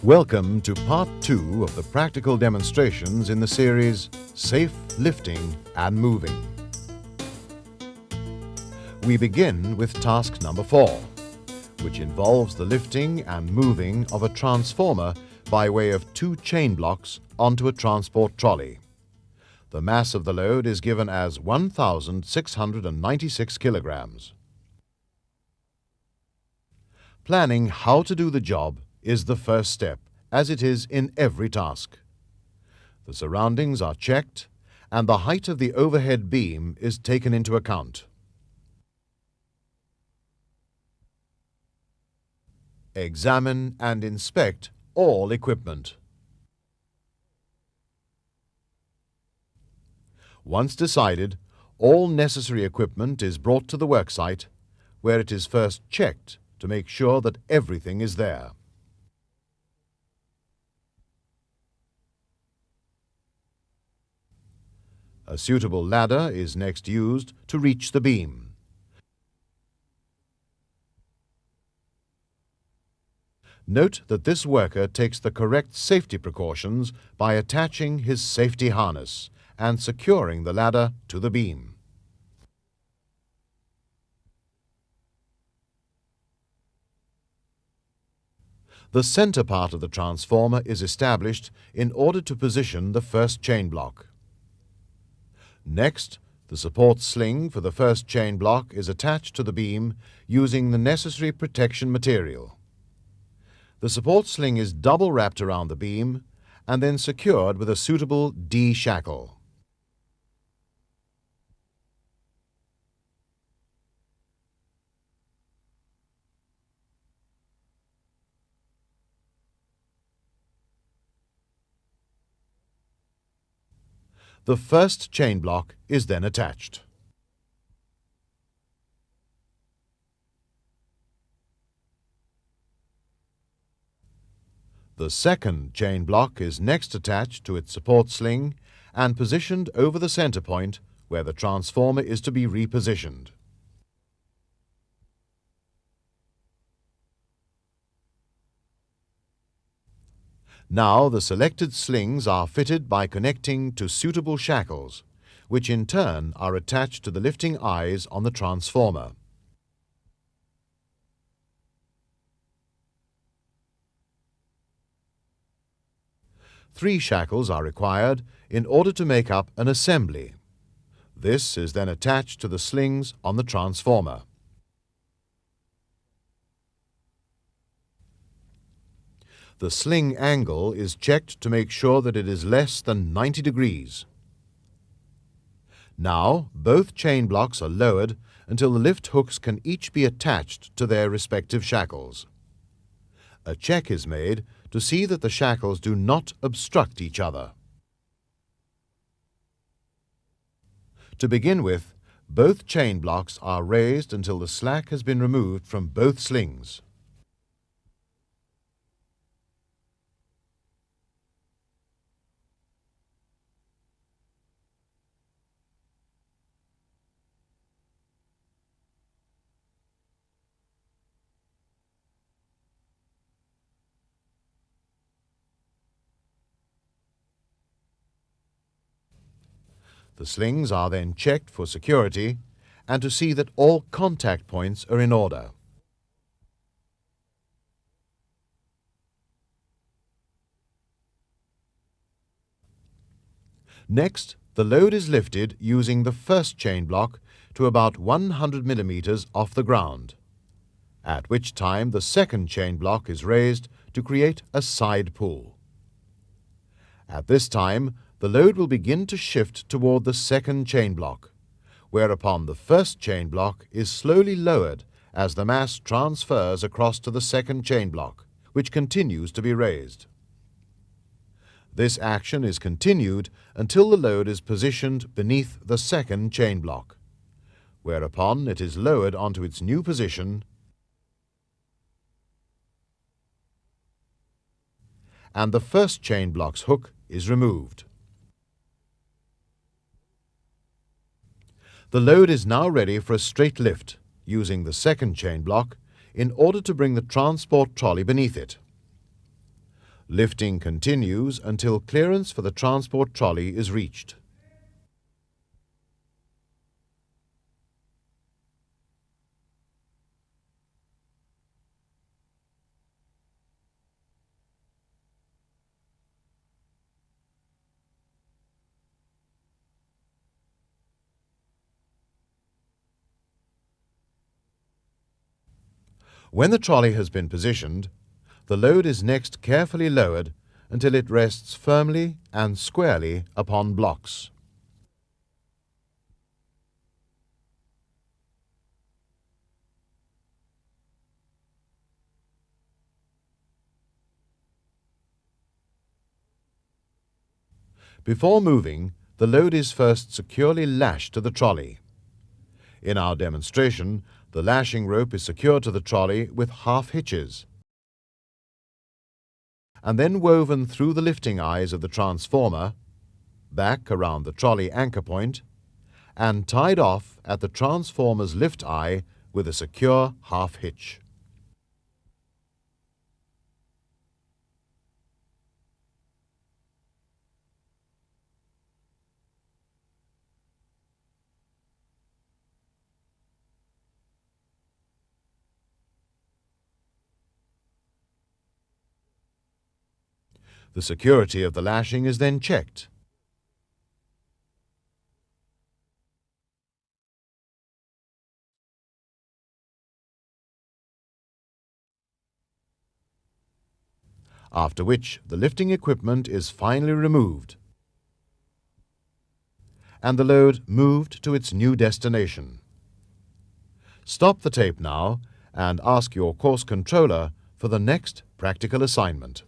Welcome to part 2 of the practical demonstrations in the series Safe Lifting and Moving. We begin with task number 4, which involves the lifting and moving of a transformer by way of 2 chain blocks onto a transport trolley. The mass of the load is given as 1,696 kilograms. Planning how to do the job is the first step, as it is in every task. The surroundings are checked, and the height of the overhead beam is taken into account. Examine and inspect all equipment. Once decided, all necessary equipment is brought to the worksite, where it is first checked to make sure that everything is there. A suitable ladder is next used to reach the beam. Note that this worker takes the correct safety precautions by attaching his safety harness and securing the ladder to the beam. The center part of the transformer is established in order to position the first chain block. Next, the support sling for the first chain block is attached to the beam using the necessary protection material. The support sling is double wrapped around the beam and then secured with a suitable D-shackle. The first chain block is then attached. The second chain block is next attached to its support sling and positioned over the center point where the transformer is to be repositioned. Now the selected slings are fitted by connecting to suitable shackles, which in turn are attached to the lifting eyes on the transformer. Three shackles are required in order to make up an assembly. This is then attached to the slings on the transformer. The sling angle is checked to make sure that it is less than 90 degrees. Now, both chain blocks are lowered until the lift hooks can each be attached to their respective shackles. A check is made to see that the shackles do not obstruct each other. To begin with, both chain blocks are raised until the slack has been removed from both slings. The slings are then checked for security and to see that all contact points are in order. Next, the load is lifted using the first chain block to about 100 millimeters off the ground, at which time the second chain block is raised to create a side pull. At this time, the load will begin to shift toward the second chain block, whereupon the first chain block is slowly lowered as the mass transfers across to the second chain block, which continues to be raised. This action is continued until the load is positioned beneath the second chain block, whereupon it is lowered onto its new position and the first chain block's hook is removed. The load is now ready for a straight lift using the second chain block in order to bring the transport trolley beneath it. Lifting continues until clearance for the transport trolley is reached. When the trolley has been positioned, the load is next carefully lowered until it rests firmly and squarely upon blocks. Before moving, the load is first securely lashed to the trolley. In our demonstration, the lashing rope is secured to the trolley with half hitches, and then woven through the lifting eyes of the transformer, back around the trolley anchor point, and tied off at the transformer's lift eye with a secure half hitch. The security of the lashing is then checked. After which the lifting equipment is finally removed and the load moved to its new destination. Stop the tape now and ask your course controller for the next practical assignment.